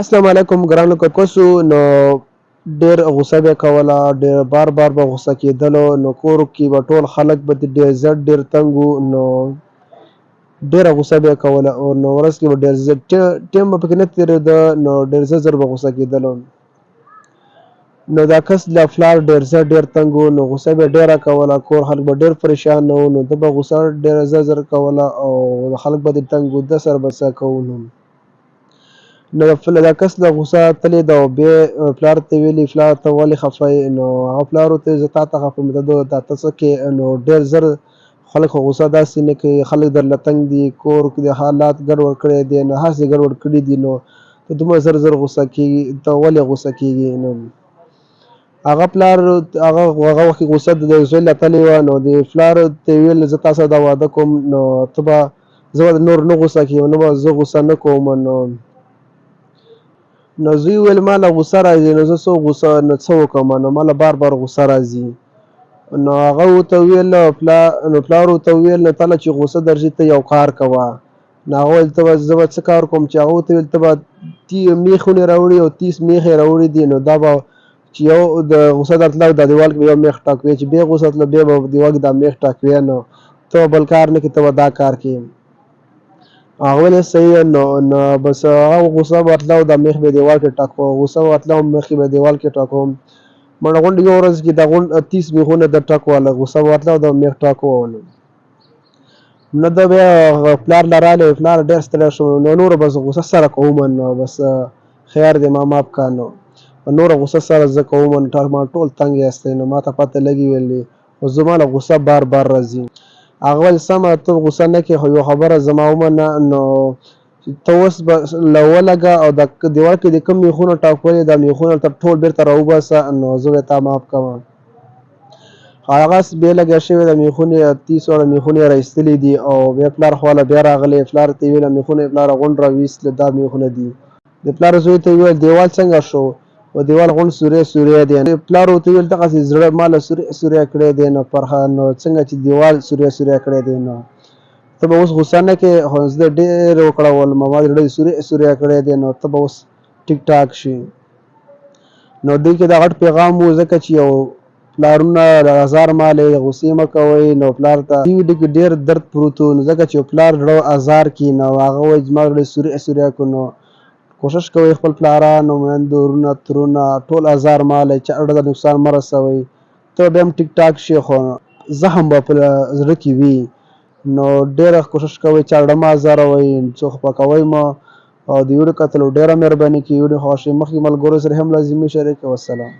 السلام علیکم ګرانو کوڅو نو ډېر غوسه به کوله، ډېر بار بار به غوسه کېدلو، نو کور کې به ټول خلک به ډېر زیات ډېر تنګ وو، نو ډېره غوسه به یې کوله او نو ورځ کې به ډېر زیات ټایم به پکې نه تېرېده، نو ډېر زر به غوسه کېدلو. نو دا کس له پلار ډېر زیات ډېر تنګ وو، نو غوسه به یې ډېره کوله، کور خلک به ډېر پریشانه وو، نو ده به غوسه ډېره زر کوله او خلک به ترې تنګ وو، ده سره به څه کوو نو. نو دا کس له غوسه تللی ده او بیا پلار ته ویلي پلار ته ولې خفه یې؟ نو هغه پلار ورته ویل زه تا ته خفه یم، دا ته څه کوې؟ نو ډېر زر خلک خو غوسه داسې نه کوي، خلک درله تنګ دي، کور کې د حالات ګډوډ کړی دی، نو هر څه ګډوډ کړي دي، نو ته دومره زر غوسه کېږي، ته ولې غوسه کېږې؟ نو هغه پلار هغه وخت کې غوسه د زوی له تللې وه، نو د پلار ته یې ویل زه تا سره دا واده کوم، نو ته به زه به نور نه غوسه کېږم، نه به زه غوسه نه کوم. نو زوی وویل ما له غوسه راځي، نو زه نو څه وکړم؟ نو ما له بار بار غوسه راځي. نو هغه ورته وویل نو پلار ورته وویل نو ته له چې غوسه درځي ته یو کار کوه. نو هغه وویل زه به څه کار کوم؟ چې هغه ورته وویل ته به میخونه راوړي او 30 میخې راوړي دي، نو دا به چې یو د غوسه درتله دا دیوال کې به یو میخ ټاکوې، چې بیا غوسه تله بیا به دیوال کې دا میخ ټاکوې، نو ته به بل کار نه کوې، ته به دا کار کوې. هغه ویل صحیح نو بس هغه غوسه به راتله او دا میخ به یې دیوال کې ټاکوه، غوسه به راتله او میخ به یې دیوال کې ټاکوم. مړه غونډې یوه ورځ کې دا 30 میخونه د ټاکواله، غوسه به راتله او د میخ ټاکوه. نو ده بیا پلار له رالی، پلار ډېر ستړی شو، نو نوره بس غوسه سره کوم، نو بس خیر دی ما معاف کړه، نو نوره غوسه سره زه کوم، ما ټول تنګ یاستئ، نو ما ته پته لګي ویلې خو زما له غوسه بار بار راځي. هغه ویل سمه ته غوسه نه کوې، خو یوه خبره زما ومنه، نو ته اوس به ولګه او د دیوال کې د کوم میخونه ټاکولې دا میخونه ته ټول بېرته راوباسه، نو زه به تا معاف کوم. هغه بیا لګیا شوی د میخونې 30 واړه میخونه یې راایستلي دي او بیا پلار خواله بیا راغلی، پلار ته یې ویل میخونه یې پلاره غونډ راویستله دا میخونه دي. د پلار زوی ته یې وویل دیوال څنګه شو؟ و دیوال غونډ سوری دی. پلار ورته وویل دغسې زړه ما له سوری کړی دی، نو نو څنګه چې دیوال سوری کړی دی، نو ته به اوس غوسه نه کوې، خو زه ډېر وکړولم، ما د زړه سوری کړی دی، نو ته به اوس ټیک ټاک شي. نو دوی کې دا غټ پیغام و، ځکه چې یو پلارونه ازار مالې غوسې مه کوئ، نو پلار ته ډېر درد پروت و، نو ځکه چې یو پلار زړه ازار کړي، نو هغه وایي زما زړه سوری کړو، نو کوشش کوئ خپل پلارانو، میندو، ورونه، ترونه ټول ازار مالئ، چا زړه ته نقصان مه رسوئ، ته بیا هم ټیک ټاک شي، خو زخم به په زړه کې وي. نو ډېره کوشش کوئ چا زړه مه ازاروئ، څوک خفه کوئ مه، او د ویډیو کتلو ډېره مهرباني کوي. ویډیو خوښ شي مخکې ملګرو سره هم لازمي شریک کړئ. والسلام.